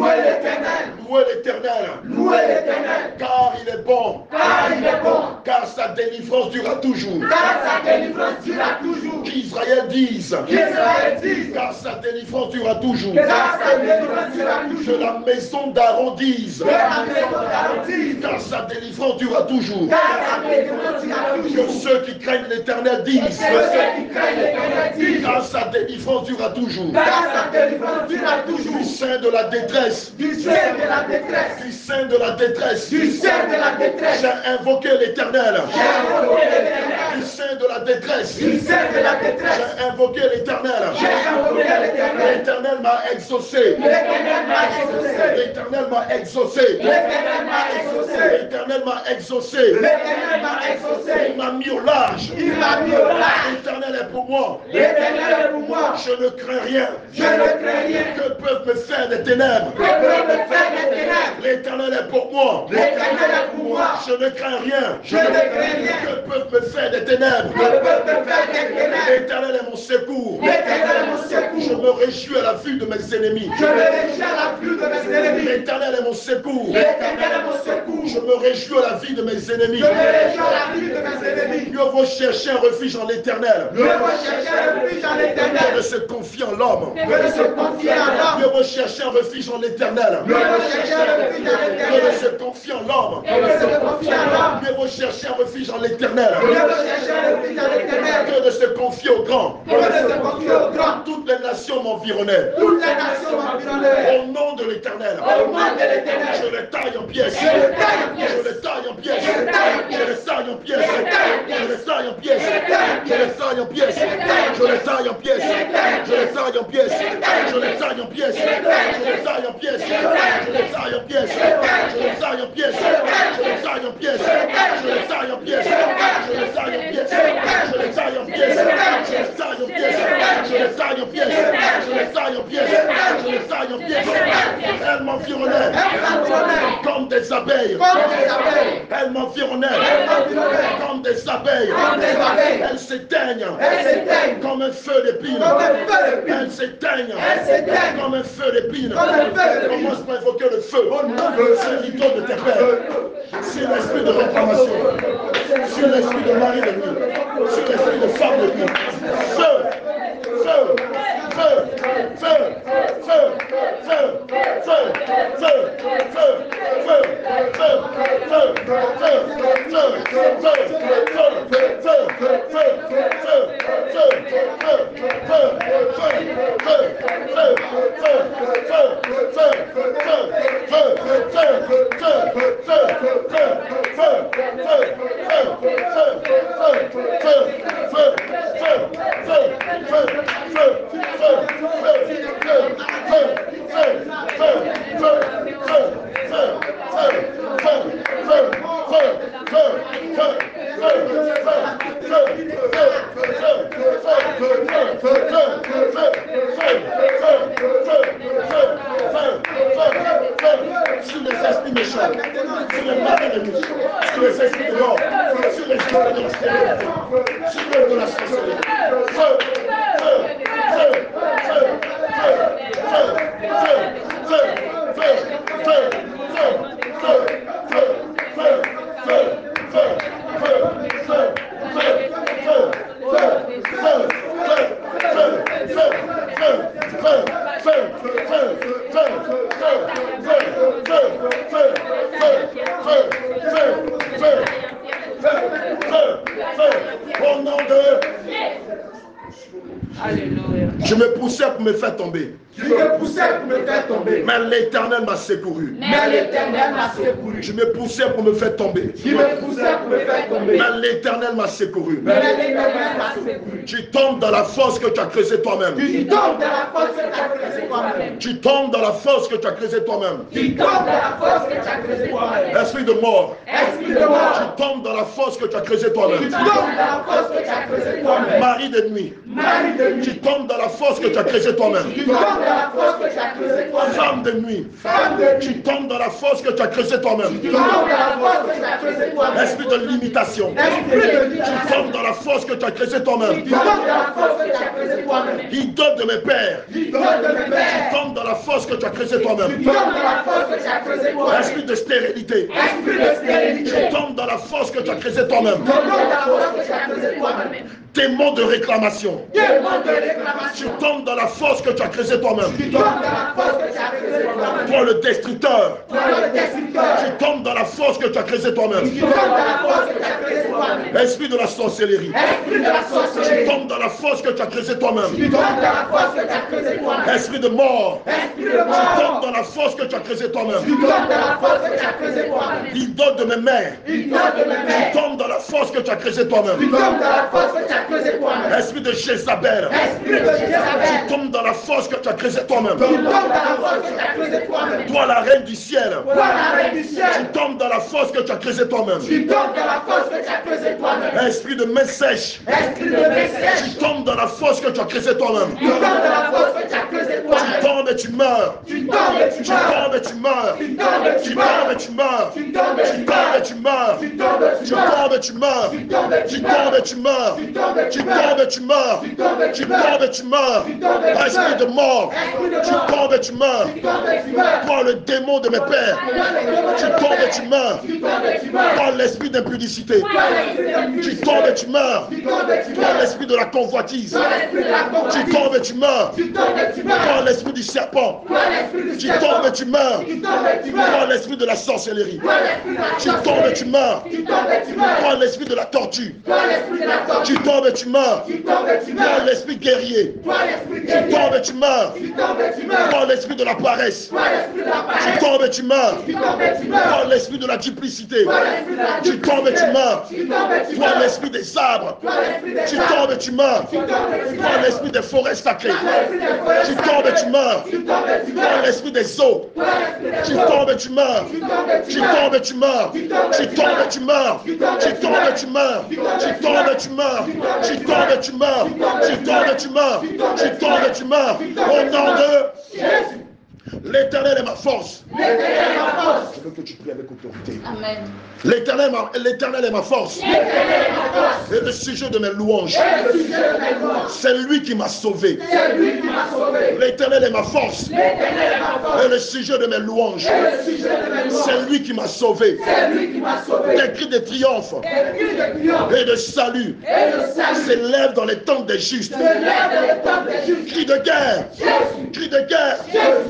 Louez l'Éternel. Louez l'Éternel. Louez l'Éternel. Car il est bon. Car il est bon. Car sa délivrance durera toujours. Car sa délivrance durera toujours. Qu'Israël dise. Qu'Israël dise. Car sa délivrance durera toujours. Car sa délivrance durera toujours. Que la maison d'Aaron dise. Que la maison d'Aaron dise. Car sa délivrance durera toujours. Car sa délivrance durera toujours. Que ceux qui craignent l'Éternel disent. Que ceux qui craignent l'Éternel disent. Car sa délivrance durera toujours. Car sa délivrance durera toujours. Du sein de la détresse. Du sein de la détresse. Du sein de la détresse. Du sein de la détresse. J'ai invoqué l'Éternel. J'ai invoqué l'Éternel. Du sein de la détresse. Du sein de la détresse. J'ai invoqué l'Éternel. J'ai invoqué l'Éternel. L'Éternel m'a exaucé. L'Éternel m'a exaucé. L'Éternel m'a exaucé. L'Éternel m'a exaucé. L'Éternel m'a exaucé. L'Éternel m'a exaucé. Il m'a mis au large. Il m'a mis au large. L'Éternel est pour moi. L'Éternel est pour moi. Je ne crains rien. Je ne crains rien. Que peuvent me faire des ténèbres? Que peuvent me faire des ténèbres? L'Éternel est pour moi. L'Éternel est pour moi. Je ne crains rien. Je ne crains rien. Que peuvent me faire des ténèbres? Que peuvent me faire des ténèbres? L'Éternel est mon secours. L'Éternel est mon Je secours. me réjouis à la vue de mes ennemis. Je me réjouis à la vue de mes ennemis. L'Éternel est mon secours. L'Éternel est mon secours. Je me réjouis à la vie de mes ennemis. Je me réjouis à la vue de mes ennemis. Mieux vaut chercher un refuge en l'Éternel Je veux chercher un refuge en que de l'Éternel. se confier en l'homme. Que de se confier en l'homme. Mieux vaut chercher un refuge en l'Éternel Je veux chercher un refuge en que de l'Éternel. se confier en l'homme. Que de se confier en l'homme. Mieux vaut chercher un refuge en l'Éternel Je veux chercher un refuge en l'Éternel. que de se confier au grand. Que de se confier au grand. Toutes les nations m'environnaient. Toutes les nations m'environnaient. Au nom de l'Éternel, Au nom de l'Éternel. je les taille en pièces. Je les taille en pièces. Je les taille en pièces. Je les taille en Je les taille en pièces. Je les taille en pièces. Je les taille en pièces. Je les taille en pièces. Je les taille en pièces. Je les taille en pièces. Je les taille en pièces. Je les taille en pièces. Je les taille en pièces. Je les taille en pièces. Je les taille en pièces. Je les taille en pièces. Je les taille en pièces. Je les taille en pièces. Je les taille en pièces. Je les taille en pièces. Je les taille en pièces. Je les taille en pièces. Elle m'environnait comme des abeilles. Elle m'environnait comme des abeilles. Elle s'éteigne comme un feu d'épine. Elle s'éteigne comme un feu d'épine. Commence par invoquer le feu. C'est l'idole de tes pères. C'est l'esprit de réclamation. Sur l'esprit de mari de nuit. Sur l'esprit de femme de nuit. Feu. Feu. Feu. Feu. Feu. Feu. Feu. Feu. Feu. Feu. Feu. Feu. Feu. Sur les esprits méchants, sur les maris de nuit, sur les esprits de mort, sur les esprits de la stérilité, sur l'œuvre de la sorcellerie. Feu, feu, feu, feu, feu, feu, feu, feu, feu, feu, feu, feu, feu, feu, feu, feu, feu, au nom de... Alléluia. Je me poussais pour me faire tomber. Je me poussais pour me faire tomber. Mais l'Éternel m'a secouru. Mais l'Éternel m'a secouru. Je me poussais pour me faire tomber. Je me poussais pour me faire tomber. Mais l'Éternel m'a secouru. Mais l'Éternel m'a secouru. Tu tombes dans la fosse que tu as creusée toi-même. Tu tombes dans la fosse que tu as creusée toi-même. Tu tombes dans la fosse que tu as creusée toi-même. Tu tombes dans la fosse que tu as creusée toi-même. Esprit de mort. Esprit de mort. Tu tombes dans la fosse que tu as creusée Tu toi-même. tombes dans la fosse que tu as creusée toi-même. Mari de nuit. Mari de nuit. Tu tombes dans la fosse que tu as creusée toi-même. Tu tombes dans la fosse que tu as creusée toi-même. Femme de nuit, Femme de tu nuit, tombes dans la fosse que tu as creusée toi-même. tu tombes dans la fosse que tu as creusée toi-même. Esprit de limitation, Esprit de tu limitation, tombes dans la fosse que tu as creusée toi-même. tu tombes dans la fosse que tu as creusée toi-même. Idole de mes pères, Tu tombes de mes pères, tombe dans la fosse que tu as creusée tu toi-même. tombes dans la fosse que tu as creusée toi-même. Esprit de stérilité, Esprit de stérilité, tu tombes dans la fosse que tu as creusée toi-même. tu tombes dans la fosse que tu as creusée toi-même. Démon de réclamation, Démon de tu réclamation, tombes dans la fosse que tu as creusée toi-même. tu tombes dans la fosse que tu as creusée toi-même. Toi le destructeur, Toi le destructeur, tu tombes dans la fosse que tu as creusée toi-même. tu tombes dans la fosse que tu as creusée toi-même. Esprit de la sorcellerie, Esprit de la tu sorcellerie, tombes dans la fosse que tu as creusée toi-même. tu tombes dans la fosse que tu as creusée toi-même. Esprit de mort, Esprit de tu tombes mort, dans la fosse que tu as creusée tu toi-même. tombes dans la fosse que tu as creusée toi-même. Idole de mes mains, Il donne de mes tu mains, tombes dans la fosse que tu as creusée toi-même. tu tombes dans la fosse que tu as creusée toi-même. Esprit de Jézabel, Esprit de tu Jézabel, tombes dans la fosse que tu as creusée toi-même. tu tombes dans la fosse que tu as creusée toi-même. Toi la reine du ciel, Toi la reine du tu ciel, tombes dans la fosse que tu as creusée toi-même. tu tombes dans la fosse que tu as creusée toi-même. Esprit de main sèche, Esprit de mes tu sèches, tombes dans la fosse que tu as creusée toi-même. tu tombes dans la fosse que tu as creusée Tu toi-même. tombes et tu meurs. Tu tombes et tu Tu meurs. tombes et tu meurs. Tu tombes et Tu tu tombes meurs. et tu meurs. Tu tombes et Tu tu tombes meurs. et tu meurs. Tu tombes et Tu tu meurs. tombes et tu meurs. Tu tombes et Tu tu tombes meurs. et tu meurs. Tu tombes et Tu tu meurs. tombes et tu meurs. Tu tombes et Tu tu meurs. tombes et tu meurs. Tu tombes et tu meurs. Esprit de mort. Esprit de Tu mort. tombes et tu meurs. Tu tombes et tu meurs. Toi le démon de mes pères. Tu tombes et tu meurs. Tu tombes et tu meurs. Toi l'esprit d'impudicité. Tu tombes et tu meurs. Tu tombes et tu Toi meurs. l'esprit de la convoitise. Toi l'esprit de la Tu convoitise. tombes et tu meurs. Tu tombes et tu meurs. Toi l'esprit du serpent. Toi l'esprit du Tu serpent. tombes et tu meurs. Tu tombes et tu Toi meurs. l'esprit de la sorcellerie. Toi l'esprit de la Tu tombes et sorcellerie. tu meurs. Tu tombes et tu meurs. Toi l'esprit de la tortue. Toi l'esprit de la Tu tortue. tombes et tu meurs. Tu tombes et tu Toi meurs. l'esprit guerrier. Toi l'esprit Tu guerrier. tombes et tu meurs. Tu tombes et tu meurs. Toi l'esprit de la paresse. Toi l'esprit de la Tu paresse. tombes et tu meurs. Tu tombes et tu meurs. Toi l'esprit de la duplicité. Toi l'esprit de la Tu tombes et tu meurs. Tu tombes et tu Toi meurs. l'esprit des arbres. Toi l'esprit des Tu arbres. tombes et tu meurs. Tu tombes et tu Toi meurs. l'esprit des forêts sacrées. Toi l'esprit des forêts Tu tombes et tu meurs. Tu tombes et tu Toi meurs. l'esprit des eaux. Toi l'esprit des Tu eaux. tombes et tu meurs. Tu tombes et Tu tu meurs. tombes et tu meurs. Tu tombes et tu meurs. Tu tombes et tu meurs. Tu tombes et tu meurs. Tu tombes et tu meurs. Tu tombes et tu meurs. Tu tombes et tu meurs. Au nom de Jésus. l'Éternel est ma force. L'éternel est ma force. Je veux que tu pries avec autorité. Amen. L'Éternel est ma force. L'éternel est ma force. Et le sujet de mes louanges. Et le sujet de mes louanges. C'est lui qui m'a sauvé. C'est lui qui m'a sauvé. L'Éternel est ma force. L'éternel est ma force. Et le sujet de mes louanges. Et le sujet de mes louanges. C'est lui qui m'a sauvé. C'est lui qui m'a sauvé. Des cris de triomphe Et cris de triomphe et de salut et de salut s'élèvent dans les tentes des justes. se lève dans les temps des justes. Cris de guerre, Jésus, cris de guerre,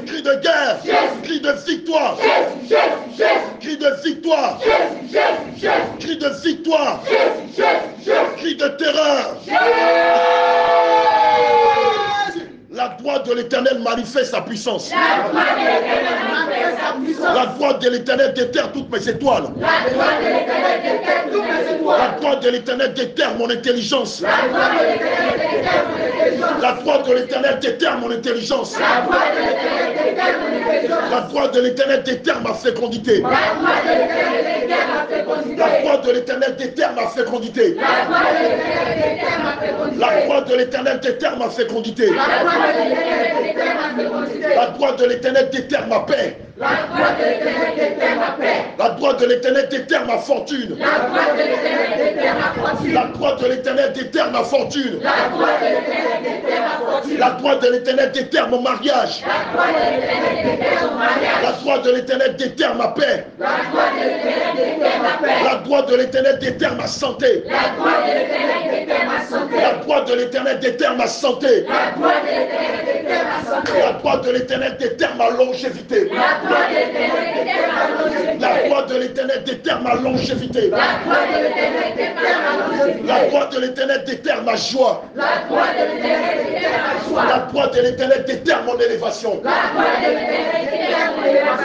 cris de guerre, cris de victoire, Jésus, Jésus, Jésus, cris de victoire, Jésus, Jésus, Jésus, cris de victoire, Jésus, Jésus, Jésus. cris de terreur. La droite de l'Éternel manifeste sa puissance. La droite de l'éternel manifeste sa puissance. La droite de l'Éternel déterre toutes mes étoiles. La droite de l'éternel déterre toutes mes La étoiles. droite de l'Éternel déterre mon intelligence. La droite de l'éternel déterre mon intelligence. La droite de l'Éternel déterre mon intelligence. La droite de l'éternel déterre mon intelligence. La droite de l'Éternel déterre ma fécondité. La droite de l'éternel déterre ma fécondité. La droite de l'Éternel déterre ma fécondité. La droite de l'éternel déterre ma fécondité. La droite de l'Éternel déterre ma fécondité. La droite de l'éternel déterre ma fécondité. La droite de l'Éternel déterre ma paix. La droite de l'éternel déterre ma paix. La droite de l'Éternel déterre ma fortune. La droite de l'éternel déterre ma fortune. La droite de l'Éternel déterre ma fortune. La droite de l'éternel déterre ma fortune. La droite de l'Éternel déterre mon mariage. La droite de l'éternel déterre mon mariage. La droite de l'Éternel déterre ma paix. La droite de l'éternel déterre ma paix. La droite de l'Éternel déterre ma santé. La droite de l'éternel déterre ma santé. La droite de l'Éternel déterre ma santé. La droite de l'éternel déterre ma santé. La droite de l'Éternel déterre ma longévité. La droite de l'éternel déterre ma longévité. La droite de l'Éternel déterre ma longévité. La droite de l'éternel déterre ma longévité. La droite de l'Éternel déterre ma joie. La droite de l'éternel déterre ma joie. La droite de l'Éternel déterre mon élévation. La droite de l'éternel déterre mon élévation.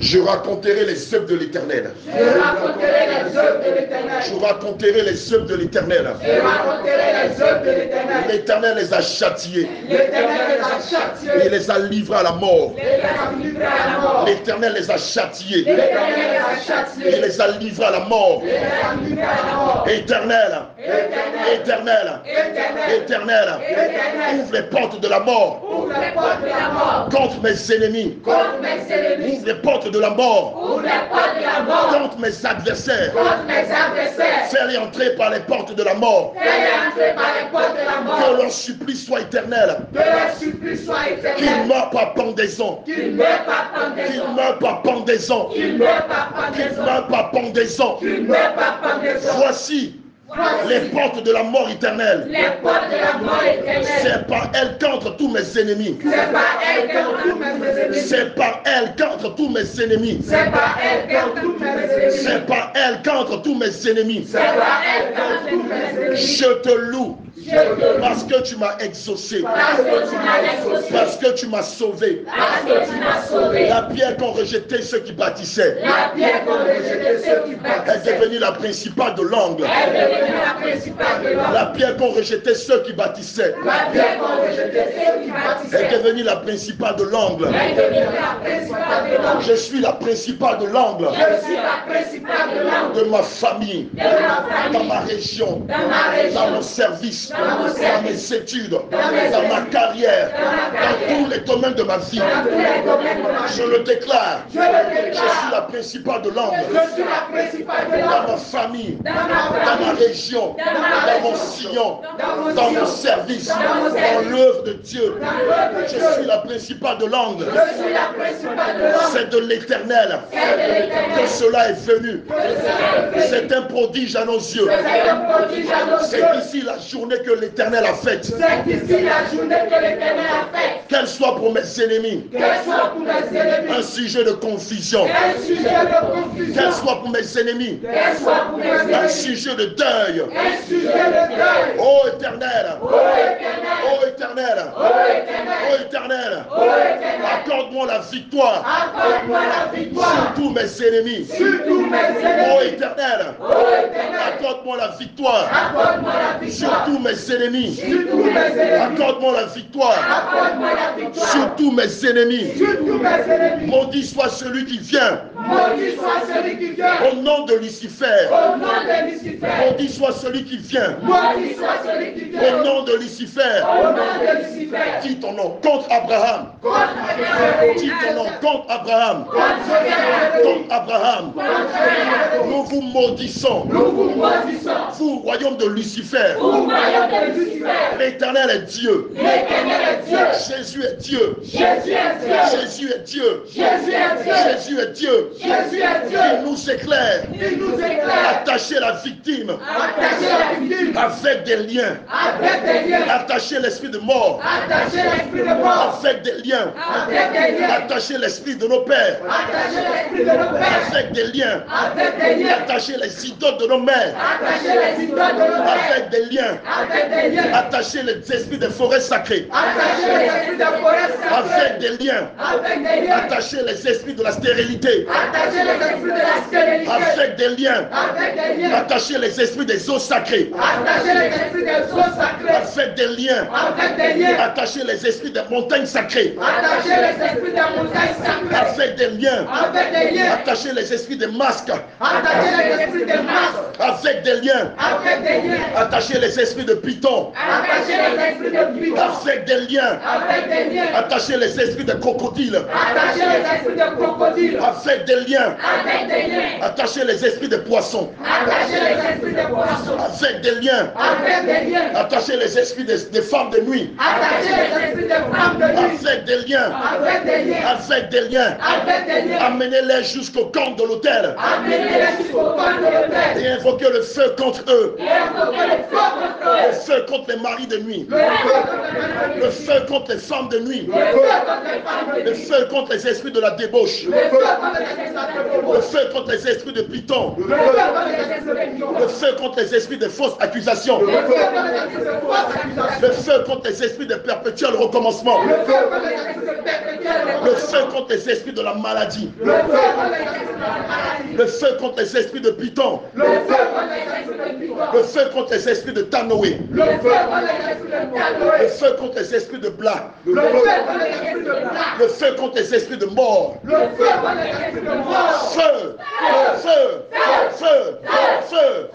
Je raconterai les œuvres de l'Éternel. Je raconterai les œuvres de l'Éternel. Je raconterai les œuvres de l'Éternel. Je raconterai les œuvres de l'Éternel. L'Éternel les a châtiés. L'Éternel les a châtiés. Il les a livrés à la mort. Il les a livrés à la mort. L'Éternel les a châtiés. L'Éternel les a châtiés. Il les a livrés à la mort. Il les a livrés à la mort. Éternel, Éternel. Éternel, Éternel. Éternel, Éternel. ouvre les portes de la mort Ouvre les portes de la mort. contre mes ennemis. Contre mes ennemis. Ouvre les portes de la mort Ouvre les portes de la mort. contre mes adversaires. Contre mes adversaires. Fais-les entrer par les portes de la mort. Fais-les entrer par les portes de la mort. Que leur supplice soit éternel. Que leur supplice soit Qu'ils éternel. meurent par pendaison. Qu'ils meurent par Qu'ils pendaison. meurent par pendaison. Qu'ils meurent par Qu'ils pendaison. meurent par pendaison. Qu'ils meurent par pendaison. Voici les portes de la mort éternelle. Les portes de la mort éternelle. C'est par elles qu'entrent tous mes ennemis. C'est par elle qu'entre tous mes ennemis. C'est par elles qu'entrent tous mes ennemis. C'est par elle qu'entre tous mes ennemis. C'est par elles qu'entrent tous mes ennemis. C'est par elle qu'entre tous mes ennemis. Je te loue Je te loue. parce que tu m'as exaucé, Parce que tu m'as exaucé. parce que tu m'as sauvé. Parce que tu m'as sauvé. La pierre qu'ont rejeté ceux qui bâtissaient La pierre qu'on rejetait ceux qui est bâtissaient. devenue la principale de l'angle. Elle est devenue la principale de l'homme. La pierre qu'ont rejeté ceux qui bâtissaient La pierre qu'on rejetait ceux qui est bâtissaient. devenue la principale de l'angle. Elle est devenue la principale de l'homme. Je suis la principale de l'angle Je suis la principale de l'homme. de ma famille, De ma dans famille. ma région, Dans ma région. dans mon service, Dans mon dans service. mes études, mes dans ma études, carrière, dans ma carrière, dans tous les domaines de ma vie. Dans tous les domaines de ma Je vie. le déclare. Je le Je suis déclare. la principale de l'angle Je suis la principale de dans l'homme. ma famille, Dans ma dans ma famille. région, Dans ma dans mon région. sillon, Dans mon dans sillon. mon service, Dans mon dans service. l'œuvre de Dieu. Dans l'œuvre de Je Dieu. suis la principale de l'angle. Je suis la principale de l'homme. C'est de l'Éternel C'est de l'Éternel. que cela est venu. Que cela est venu. C'est un prodige à nos yeux. C'est un prodige à nos C'est yeux. ici la journée que l'Éternel a faite. C'est ici la journée que l'Éternel a faite. Qu'elle soit pour mes ennemis Qu'elle soit pour mes ennemis. un sujet de confusion. Un sujet de confusion. Qu'elle soit pour mes ennemis Qu'elle soit pour mes un ennemis. sujet de deuil. Un sujet de deuil. Ô Éternel, Ô Éternel. ô Éternel, Ô Éternel. ô Éternel, Ô Éternel. accorde-moi la victoire Accorde-moi la sur victoire. tous mes ennemis. Sur tous mes Ô ennemis. Éternel, Ô Éternel. accorde-moi la victoire Accorde-moi la sur victoire. tous mes ennemis. Sur tous mes ennemis. Accorde-moi la victoire Accorde-moi la victoire. sur tous mes ennemis. Sur tous mes ennemis. Maudit soit celui qui vient Maudit soit celui qui vient. au nom de Lucifer. Au nom de Lucifer. Maudit soit celui qui vient Maudit soit celui qui vient. au nom de Lucifer. Au nom de Lucifer. Dis ton nom contre Abraham. Dis ton nom contre Abraham. Contre Abraham. Nous vous maudissons. Nous vous maudissons. Vous, royaume de Lucifer. Vous voyons de Lucifer. L'Éternel est Dieu. L'Éternel est Dieu. Jésus est Dieu. Jésus est Dieu. Jésus est Dieu. Jésus est Dieu. Jésus est Dieu. Jésus est Dieu. Il nous éclaire. Il nous éclaire. Attacher la victime Attacher la victime avec des liens. avec des liens. Attacher l'esprit de mort Attacher l'esprit de mort avec des liens. avec des liens. Attacher l'esprit de nos pères Attacher l'esprit de nos pères avec des liens. avec des liens. Attacher les idoles de nos mères Attacher les idoles de nos pères avec des liens. avec des liens. Attacher les esprits des forêts sacrées Attacher les esprits de forêt avec sacrée des liens. avec des liens. Attacher les esprits de la stérilité Attacher les esprits de la stérilité avec des liens. avec des liens. Attacher les esprits des eaux sacrées Attacher les esprits des eaux sacrées avec des liens. avec des liens. Attacher les esprits des montagnes sacrées Attacher les esprits des montagnes sacrées avec des liens. avec des liens. Attacher les esprits des masques Attacher les esprits des masques avec des liens. avec des liens. Attacher les esprits de python Attacher les esprits de python avec des liens. avec des liens. Attacher les esprits de crocodiles Attacher les esprits de crocodile avec des liens. avec des liens. Attacher les esprits de poissons Attacher les esprits de poissons avec des liens. avec des liens. Attacher les esprits des femmes de nuit Attacher les esprits de femmes de nuit avec des liens. avec des liens. Avec des liens. Avec des liens. Amenez-les jusqu'au camp de l'autel Amenez-les jusqu'au camp de l'autel. et invoquez le feu contre eux. Et invoquez le feu contre Le eux. feu contre les maris de nuit. Le feu contre les maris de Le nuit. feu contre les femmes de nuit. Le feu contre les femmes de Le nuit. feu contre les esprits de la débauche. Le feu contre les Le feu contre les esprits de Python. Le feu contre les esprits de fausses accusations. Le feu contre les esprits de perpétuel recommencement. Le feu contre les esprits de la maladie. Le feu contre les esprits de Python. Le feu contre les esprits de Tanoé. Le feu contre les esprits de Blas. Le feu contre les esprits de mort. Feu, feu, feu, feu, feu, feu,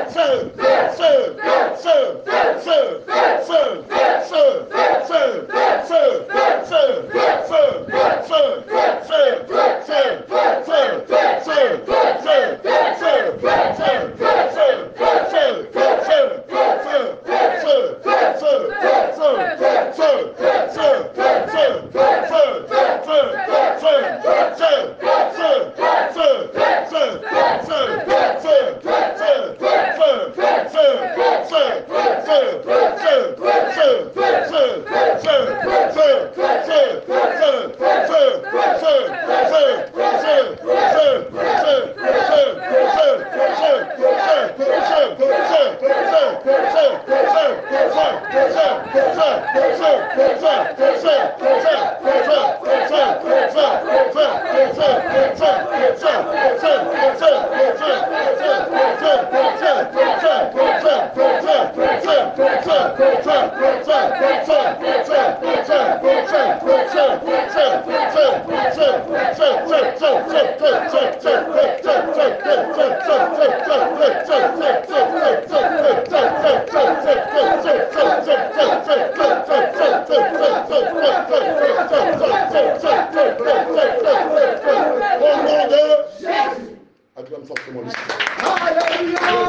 feu, Acclame forcément le Seigneur.